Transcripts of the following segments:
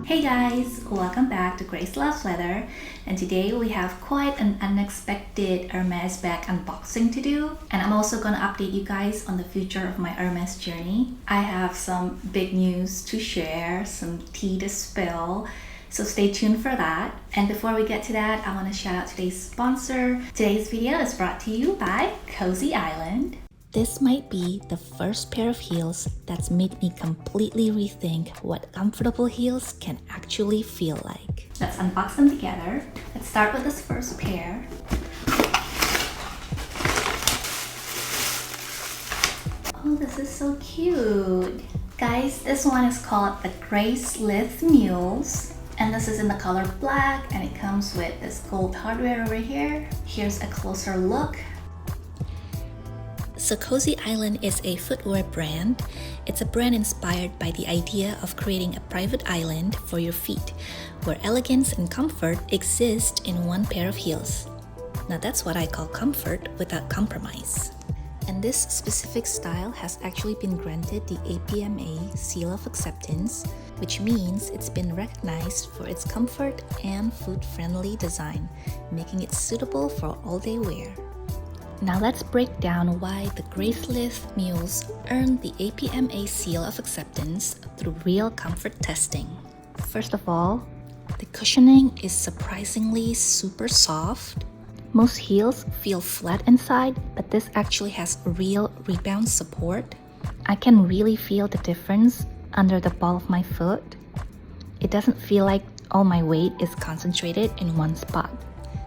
Hey guys, welcome back to Grace Loves Leather, and today we have quite an unexpected Hermes bag unboxing to do, and I'm also going to update you guys on the future of my Hermes journey. I have some big news to share, some tea to spill, so stay tuned for that. And before we get to that, I want to shout out today's sponsor. Today's video is brought to you by Cosy Island. This might be the first pair of heels that's made me completely rethink what comfortable heels can actually feel like. Let's unbox them together. Let's start with this first pair. Oh, this is so cute. Guys, this one is called the Grace Lith Mules. And this is in the color black, and it comes with this gold hardware over here. Here's a closer look. So Cosy Island is a footwear brand. It's a brand inspired by the idea of creating a private island for your feet, where elegance and comfort exist in one pair of heels. Now that's what I call comfort without compromise. And this specific style has actually been granted the APMA Seal of Acceptance, which means it's been recognized for its comfort and foot-friendly design, making it suitable for all-day wear. Now let's break down why the Grace Lith Mules earned the APMA Seal of Acceptance through real comfort testing. First of all, the cushioning is surprisingly super soft. Most heels feel flat inside, but this actually has real rebound support. I can really feel the difference under the ball of my foot. It doesn't feel like all my weight is concentrated in one spot.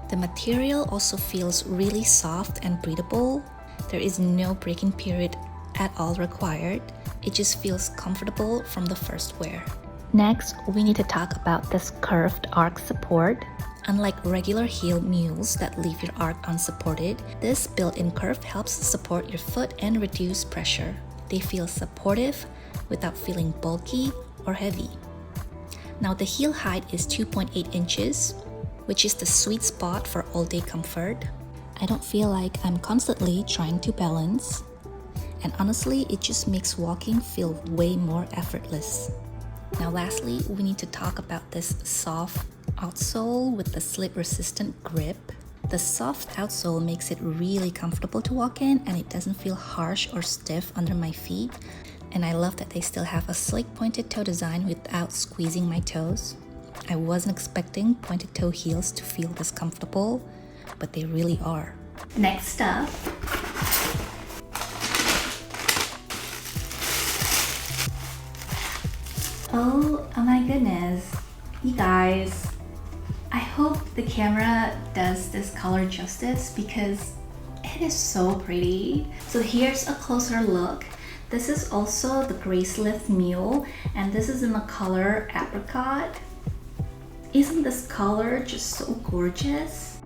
The material also feels really soft and breathable. There is no breaking period at all required. It just feels comfortable from the first wear. Next, we need to talk about this curved arch support. Unlike regular heel mules that leave your arch unsupported, this built-in curve helps support your foot and reduce pressure. They feel supportive without feeling bulky or heavy. Now the heel height is 2.8 inches, which is the sweet spot for all-day comfort. I don't feel like I'm constantly trying to balance. And honestly, it just makes walking feel way more effortless. Now lastly, we need to talk about this soft outsole with the slip-resistant grip. The soft outsole makes it really comfortable to walk in, and it doesn't feel harsh or stiff under my feet. And I love that they still have a slick pointed toe design without squeezing my toes. I wasn't expecting pointed toe heels to feel this comfortable, but they really are. Next up, oh my goodness, you guys, I hope the camera does this color justice because it is so pretty. So here's a closer look. This is also the Grace Lith Mule, and this is in the color apricot. Isn't this color just so gorgeous?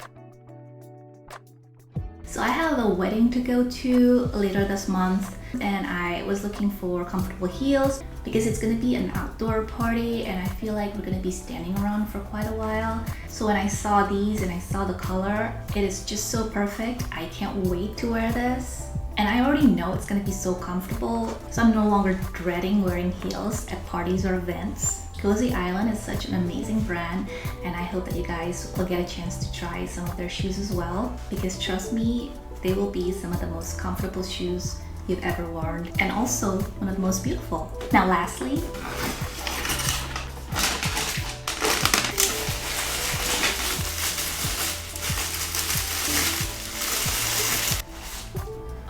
So I have a wedding to go to later this month, and I was looking for comfortable heels because it's gonna be an outdoor party and I feel like we're gonna be standing around for quite a while. So when I saw these and I saw the color, it is just so perfect. I can't wait to wear this. And I already know it's gonna be so comfortable, so I'm no longer dreading wearing heels at parties or events. Cosy Island is such an amazing brand, and I hope that you guys will get a chance to try some of their shoes as well, because trust me, they will be some of the most comfortable shoes you've ever worn, and also one of the most beautiful. Now lastly,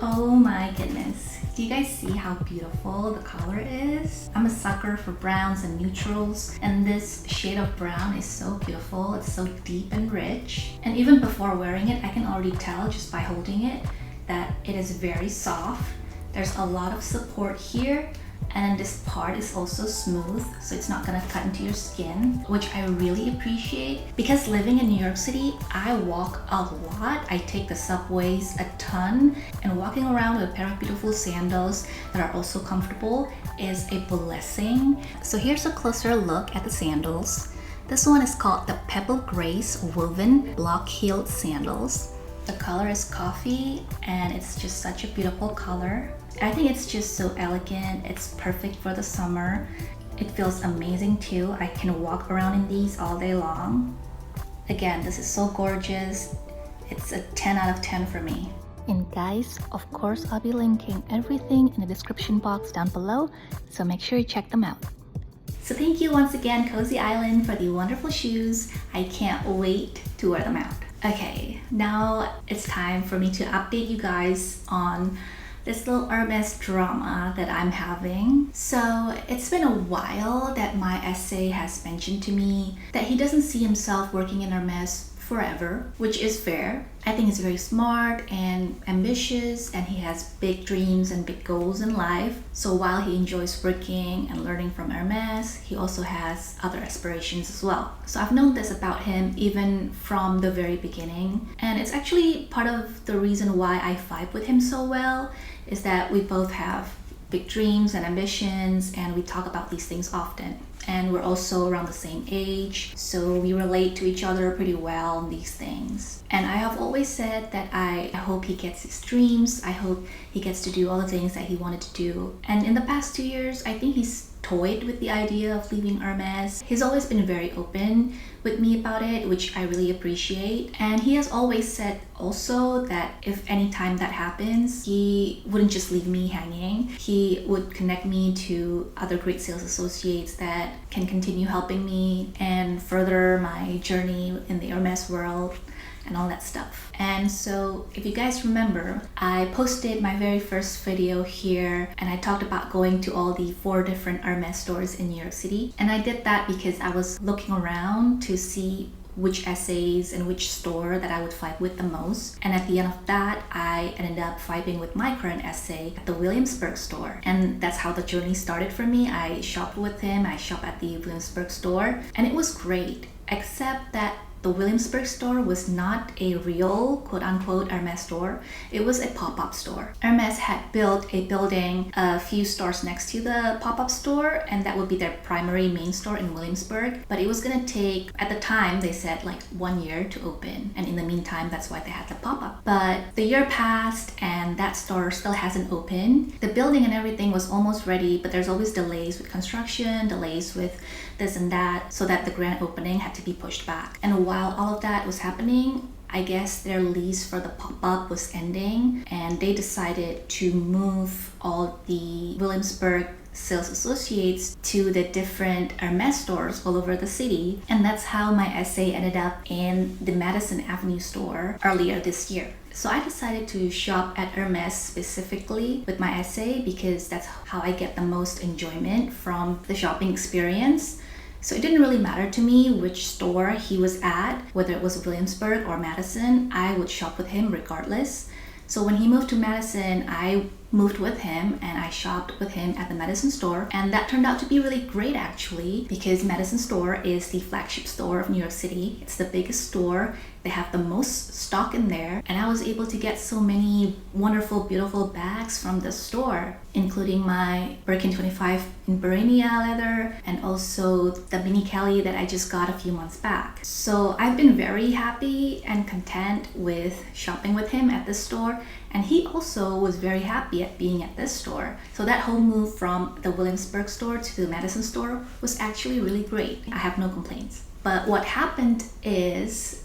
oh my goodness. Do you guys see how beautiful the color is? I'm a sucker for browns and neutrals, and this shade of brown is so beautiful. It's so deep and rich. And even before wearing it, I can already tell just by holding it that it is very soft. There's a lot of support here, and this part is also smooth, so it's not gonna cut into your skin, which I really appreciate. Because living in New York City, I walk a lot. I take the subways a ton, and walking around with a pair of beautiful sandals that are also comfortable is a blessing. So here's a closer look at the sandals. This one is called the Pebble Grace Woven Block-Heeled Sandals. The color is coffee, and it's just such a beautiful color. I think it's just so elegant. It's perfect for the summer. It feels amazing too. I can walk around in these all day long. Again, this is so gorgeous. It's a 10 out of 10 for me. And guys, of course, I'll be linking everything in the description box down below, so make sure you check them out. So thank you once again, Cosy Island, for the wonderful shoes. I can't wait to wear them out. Okay, now it's time for me to update you guys on this little Hermes drama that I'm having. So it's been a while that my essay has mentioned to me that he doesn't see himself working in Hermes forever, which is fair. I think he's very smart and ambitious, and he has big dreams and big goals in life. So while he enjoys working and learning from Hermes, he also has other aspirations as well. So I've known this about him even from the very beginning, and it's actually part of the reason why I vibe with him so well, is that we both have big dreams and ambitions, and we talk about these things often. And we're also around the same age, so we relate to each other pretty well on these things. And I have always said that I hope he gets his dreams. I hope he gets to do all the things that he wanted to do. And in the past 2 years, I think he's toyed with the idea of leaving Hermes. He's always been very open with me about it, which I really appreciate. And he has always said also that if any time that happens, he wouldn't just leave me hanging. He would connect me to other great sales associates that can continue helping me and further my journey in the Hermes world and all that stuff. And so if you guys remember, I posted my very first video here, and I talked about going to all the 4 different Hermes stores in New York City. And I did that because I was looking around to see which essays and which store that I would vibe with the most. And at the end of that, I ended up vibing with my current essay at the Williamsburg store. And that's how the journey started for me. I shopped with him, I shopped at the Williamsburg store, and it was great, except that the Williamsburg store was not a real quote-unquote Hermes store. It was a pop-up store. Hermes had built a building a few stores next to the pop-up store, and that would be their primary main store in Williamsburg. But it was gonna take, at the time, they said like 1 year to open. And in the meantime, that's why they had the pop-up. But the year passed and that store still hasn't opened. The building and everything was almost ready, but there's always delays with construction, delays with this and that, so that the grand opening had to be pushed back. And while all of that was happening, I guess their lease for the pop-up was ending, and they decided to move all the Williamsburg sales associates to the different Hermes stores all over the city. And that's how my essay ended up in the Madison Avenue store earlier this year. So I decided to shop at Hermes specifically with my essay because that's how I get the most enjoyment from the shopping experience. So it didn't really matter to me which store he was at, whether it was Williamsburg or Madison. I would shop with him regardless. So when he moved to Madison, I moved with him and I shopped with him at the Madison store, and that turned out to be really great actually, because Madison store is the flagship store of New York City. It's the biggest store. They have the most stock in there, and I was able to get so many wonderful, beautiful bags from the store, including my Birkin 25 in Barinia leather and also the Mini Kelly that I just got a few months back. So I've been very happy and content with shopping with him at this store, and he also was very happy at being at this store. So that whole move from the Williamsburg store to the Madison store was actually really great. I have no complaints. But what happened is,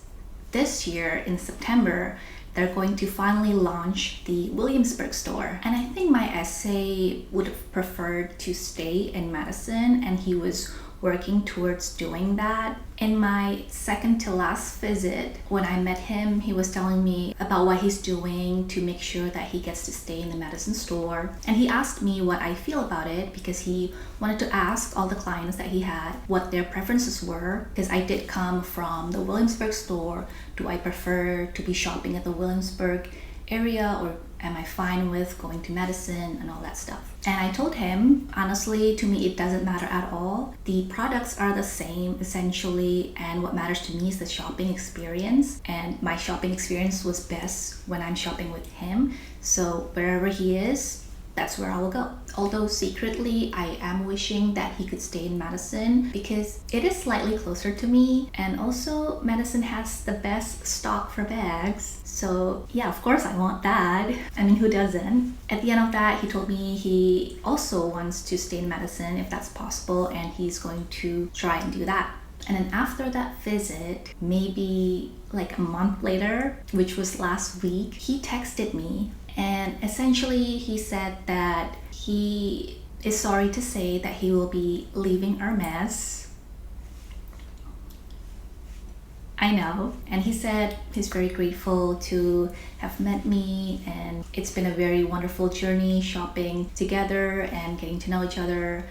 this year in September, they're going to finally launch the Williamsburg store. And I think my essay would have preferred to stay in Madison, and he was working towards doing that. In my second to last visit, when I met him, he was telling me about what he's doing to make sure that he gets to stay in the Madison store. And he asked me what I feel about it, because he wanted to ask all the clients that he had what their preferences were, because I did come from the Williamsburg store. Do I prefer to be shopping at the Williamsburg area, or am I fine with going to Madison and all that stuff? And I told him, honestly, to me it doesn't matter at all. The products are the same essentially, and what matters to me is the shopping experience. And my shopping experience was best when I'm shopping with him. So wherever he is, that's where I will go. Although secretly, I am wishing that he could stay in Madison because it is slightly closer to me, and also Madison has the best stock for bags. So yeah, of course I want that. I mean, who doesn't? At the end of that, he told me he also wants to stay in Madison if that's possible, and he's going to try and do that. And then after that visit, maybe like a month later, which was last week, he texted me, and essentially he said that he is sorry to say that he will be leaving Hermes. I know. And he said he's very grateful to have met me, and it's been a very wonderful journey shopping together and getting to know each other.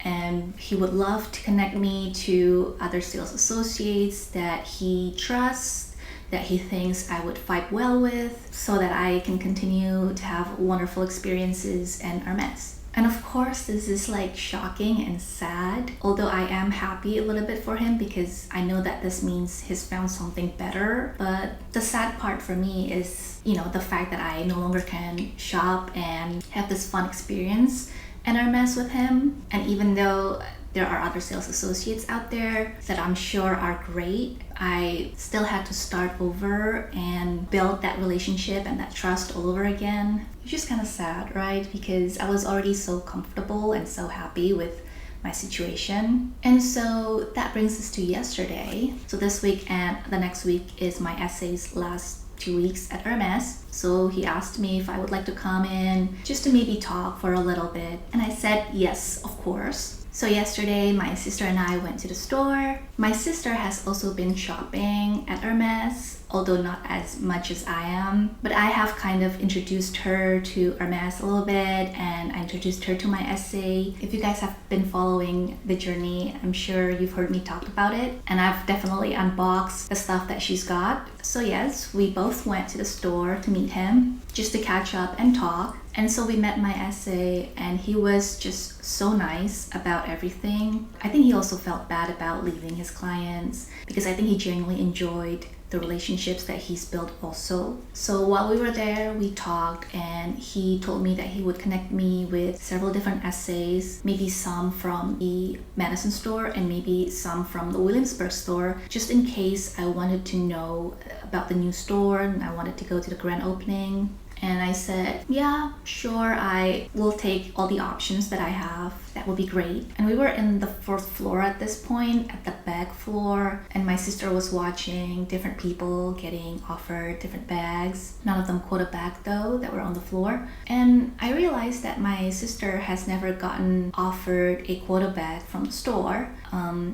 And he would love to connect me to other sales associates that he trusts, that he thinks I would vibe well with, so that I can continue to have wonderful experiences in Hermes. And of course, this is like shocking and sad, although I am happy a little bit for him because I know that this means he's found something better. But the sad part for me is, the fact that I no longer can shop and have this fun experience in Hermes with him. And even though there are other sales associates out there that I'm sure are great, I still had to start over and build that relationship and that trust all over again, which is kind of sad, right? Because I was already so comfortable and so happy with my situation. And so that brings us to yesterday. So this week and the next week is my essay's last 2 weeks at Hermes. So he asked me if I would like to come in just to maybe talk for a little bit. And I said yes, of course. So yesterday, my sister and I went to the store. My sister has also been shopping at Hermes, although not as much as I am. But I have kind of introduced her to Hermes a little bit, and I introduced her to my essay. If you guys have been following the journey, I'm sure you've heard me talk about it. And I've definitely unboxed the stuff that she's got. So yes, we both went to the store to meet him, just to catch up and talk. And so we met my essay, and he was just so nice about everything. I think he also felt bad about leaving his clients because I think he genuinely enjoyed the relationships that he's built also. So while we were there, we talked, and he told me that he would connect me with several different essays, maybe some from the Madison store and maybe some from the Williamsburg store, just in case I wanted to know about the new store and I wanted to go to the grand opening. And I said, yeah, sure, I will take all the options that I have. That would be great. And we were in the 4th floor at this point, at the bag floor. And my sister was watching different people getting offered different bags. None of them quota bag though, that were on the floor. And I realized that my sister has never gotten offered a quota bag from the store.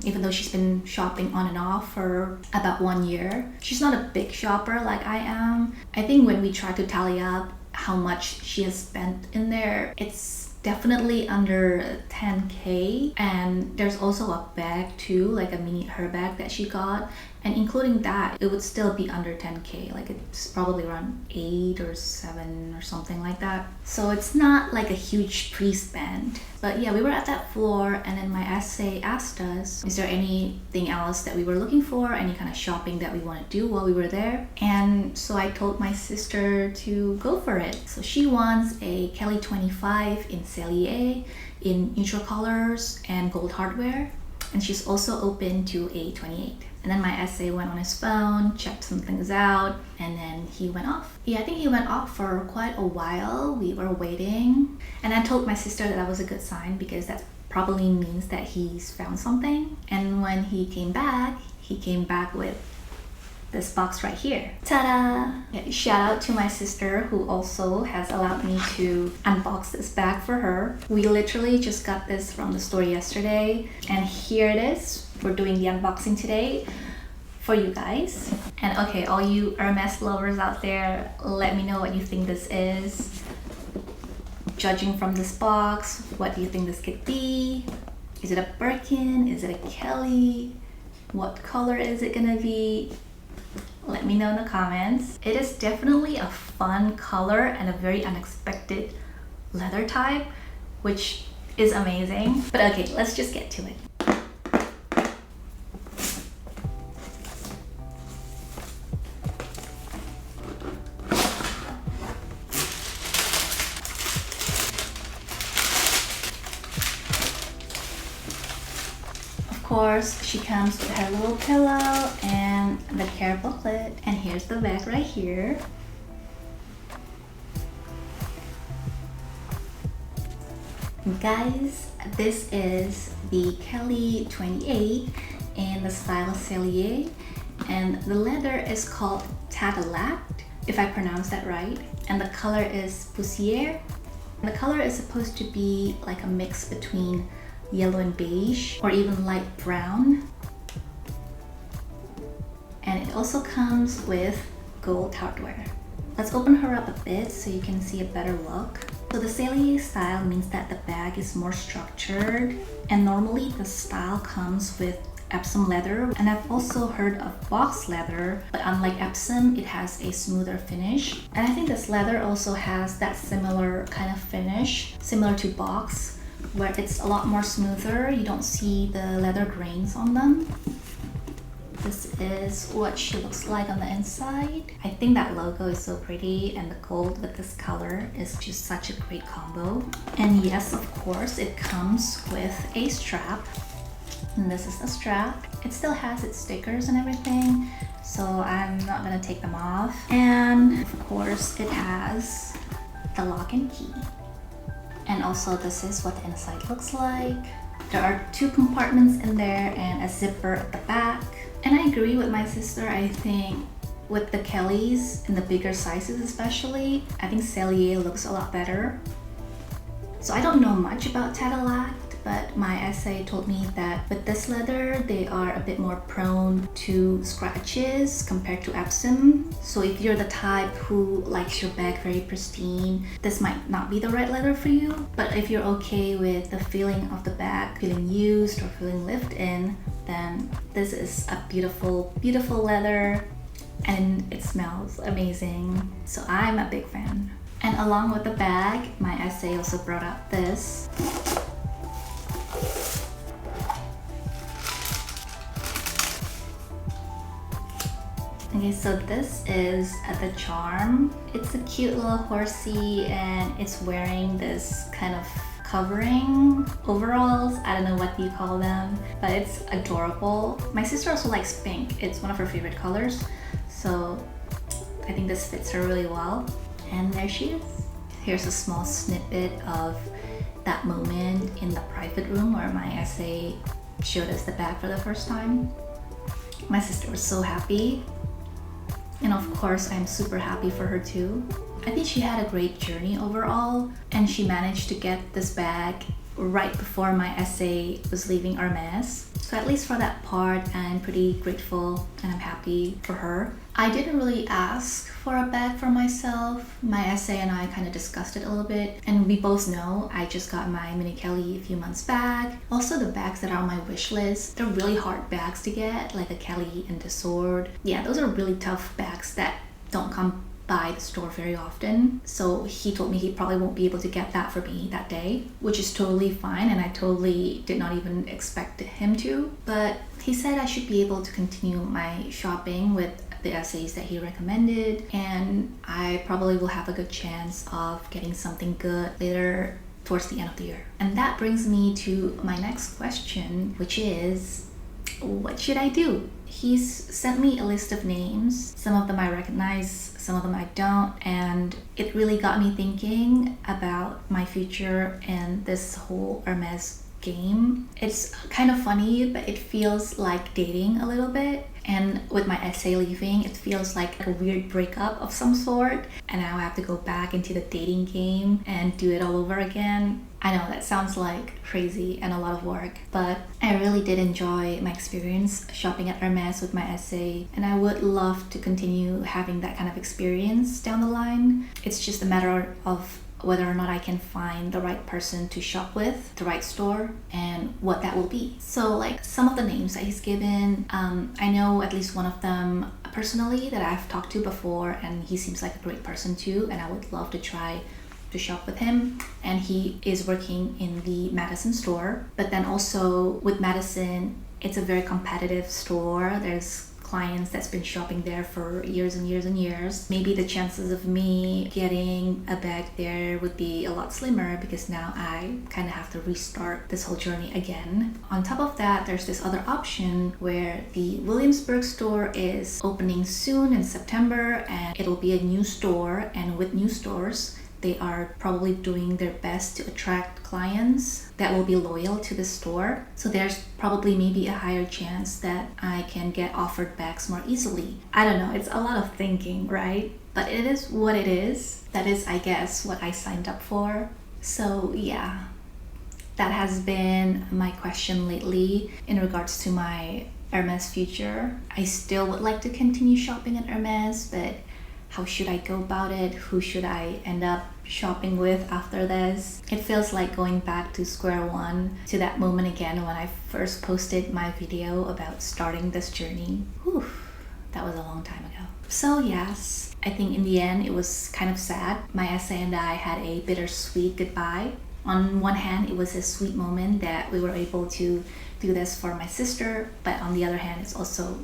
Even though she's been shopping on and off for about 1 year. She's not a big shopper like I am. I think when we try to tally up how much she has spent in there, it's definitely under 10K. And there's also a bag too, like a mini her bag that she got, and including that, it would still be under 10K. Like it's probably around 8 or 7 or something like that. So it's not like a huge pre-spend. But yeah, we were at that floor, and then my essay asked us, is there anything else that we were looking for, any kind of shopping that we want to do while we were there? And so I told my sister to go for it. So she wants a Kelly 25 in Cellier in neutral colors and gold hardware, and she's also open to a 28. And then my essay went on his phone, checked some things out, and then he went off. Yeah, I think he went off for quite a while. We were waiting. And I told my sister that was a good sign because that probably means that he's found something. And when he came back with this box right here. Ta-da! Yeah, shout out to my sister who also has allowed me to unbox this bag for her. We literally just got this from the store yesterday, and here it is. We're doing the unboxing today for you guys. And okay, all you Hermes lovers out there, let me know what you think this is. Judging from this box, what do you think this could be? Is it a Birkin? Is it a Kelly? What color is it gonna be? Let me know in the comments. It is definitely a fun color and a very unexpected leather type, which is amazing. But okay, let's just get to it. course, she comes with her little pillow and the care booklet. And here's the bag right here. Guys, this is the Kelly 28 in the style Cellier, and the leather is called Tadillac, if I pronounce that right, and the color is Poussière. The color is supposed to be like a mix between yellow and beige, or even light brown. And it also comes with gold hardware. Let's open her up a bit so you can see a better look. So the Cellier style means that the bag is more structured, and normally the style comes with Epsom leather, and I've also heard of box leather, but unlike Epsom, it has a smoother finish. And I think this leather also has that similar kind of finish, similar to box, where it's a lot more smoother. You don't see the leather grains on them. This is what she looks like on the inside. I think that logo is so pretty, and the gold with this color is just such a great combo. And yes, of course, it comes with a strap. And this is the strap. It still has its stickers and everything, so I'm not gonna take them off. And of course, it has the lock and key. And also, this is what the inside looks like. There are 2 compartments in there and a zipper at the back. And I agree with my sister. I think with the Kellys in the bigger sizes especially, I think Cellier looks a lot better. So I don't know much about Tadillac, but my essay told me that with this leather, they are a bit more prone to scratches compared to Epsom. So if you're the type who likes your bag very pristine, this might not be the right leather for you. But if you're okay with the feeling of the bag feeling used or feeling lived in, then this is a beautiful, beautiful leather, and it smells amazing. So I'm a big fan. And along with the bag, my essay also brought up this. Okay, so this is the charm. It's a cute little horsey, and it's wearing this kind of covering overalls. I don't know what you call them, but it's adorable. My sister also likes pink. It's one of her favorite colors, so I think this fits her really well. And there she is. Here's a small snippet of that moment in the private room where my essay showed us the bag for the first time. My sister was so happy. And of course, I'm super happy for her too. I think she had a great journey overall, and she managed to get this bag right before my essay was leaving Hermes. So at least for that part, I'm pretty grateful and I'm happy for her. I didn't really ask for a bag for myself. My essay and I kind of discussed it a little bit, and we both know I just got my Mini Kelly a few months back. Also, the bags that are on my wish list, they're really hard bags to get, like the Kelly and the Sword. Yeah, those are really tough bags that don't come by the store very often. So he told me he probably won't be able to get that for me that day, which is totally fine, and I totally did not even expect him to. But he said I should be able to continue my shopping with the essays that he recommended, and I probably will have a good chance of getting something good later towards the end of the year. And that brings me to my next question, which is, what should I do? He's sent me a list of names. Some of them I recognize, some of them I don't, and it really got me thinking about my future and this whole Hermes game. It's kind of funny, but it feels like dating a little bit. And with my essay leaving, it feels like a weird breakup of some sort, and now I have to go back into the dating game and do it all over again. I know that sounds like crazy and a lot of work, but I really did enjoy my experience shopping at Hermes with my essay, and I would love to continue having that kind of experience down the line. It's just a matter of whether or not I can find the right person to shop with, the right store, and what that will be. So like some of the names that he's given, I know at least one of them personally that I've talked to before, and he seems like a great person too, and I would love to try to shop with him. And he is working in the Madison store, but then also with Madison, it's a very competitive store. There's clients that's been shopping there for years and years and years, maybe the chances of me getting a bag there would be a lot slimmer because now I kind of have to restart this whole journey again. On top of that, there's this other option where the Williamsburg store is opening soon in September, and it'll be a new store, and with new stores, they are probably doing their best to attract clients that will be loyal to the store. So there's probably maybe a higher chance that I can get offered bags more easily. I don't know, it's a lot of thinking, right? But it is what it is. That is, I guess, what I signed up for. So yeah, that has been my question lately in regards to my Hermes Future. I still would like to continue shopping at Hermes, but how should I go about it? Who should I end up shopping with after this? It feels like going back to square one, to that moment again when I first posted my video about starting this journey. Whew, that was a long time ago. So yes, I think in the end it was kind of sad. My essay and I had a bittersweet goodbye. On one hand, it was a sweet moment that we were able to do this for my sister, but on the other hand, it's also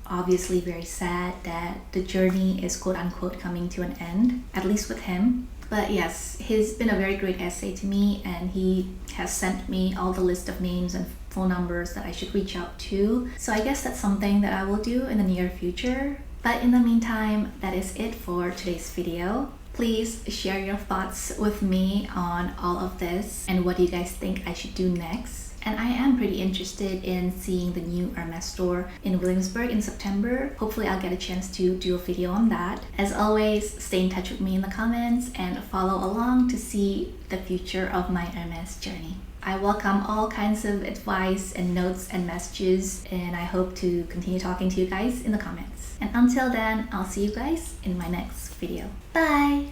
obviously very sad that the journey is quote-unquote coming to an end, at least with him. But yes, he's been a very great essay to me, and he has sent me all the list of names and phone numbers that I should reach out to. So I guess that's something that I will do in the near future. But in the meantime, that is it for today's video. Please share your thoughts with me on all of this and what you guys think I should do next. And I am pretty interested in seeing the new Hermes store in Williamsburg in September. Hopefully I'll get a chance to do a video on that. As always, stay in touch with me in the comments and follow along to see the future of my Hermes journey. I welcome all kinds of advice and notes and messages, and I hope to continue talking to you guys in the comments. And until then, I'll see you guys in my next video. Bye!